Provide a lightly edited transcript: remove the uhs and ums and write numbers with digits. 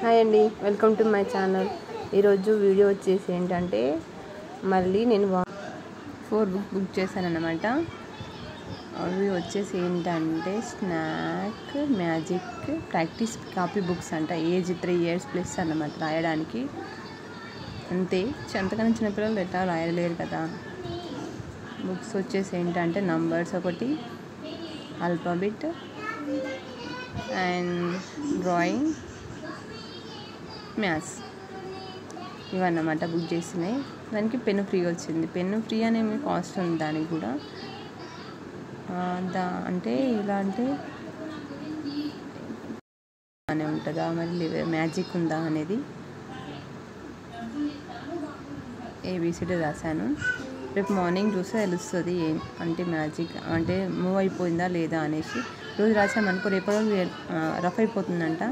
Hi అండి, welcome to my channel. ఈరోజు video వచ్చేసి ఏంటంటే మళ్ళీ నేను 4 బుక్ చేశాను అన్నమాట. అవి వచ్చేసి ఏంటంటే snack magic practice copy books అంట. ఏజ్ 3 years ప్లస్ అన్నమాట రాయడానికి. అంతే, అంతకన్నా చిన్నపిల్లలు ఎట్లా రాయలేరు కదా. బుక్స్ వచ్చేసి ఏంటంటే నంబర్స్ ఒకటి, ఆల్ఫాబెట్ అండ్ డ్రాయింగ్, మ్యాథ్స్ ఇవన్నమాట బుక్ చేసినాయి. దానికి పెన్ను ఫ్రీ వచ్చింది. పెన్ను ఫ్రీ అనే కాస్ట్ ఉంది దానికి కూడా. అంటే ఇలా అంటే అనే ఉంటుందా మరి మ్యాజిక్ ఉందా అనేది ఏబిసిడి రాశాను. రేపు మార్నింగ్ చూస్తే తెలుస్తుంది ఏం అంటే మ్యాజిక్ అంటే మూవ్ అయిపోయిందా లేదా అనేసి. రోజు రాసామనుకో రేపు రోజు రఫ్ అయిపోతుందంట.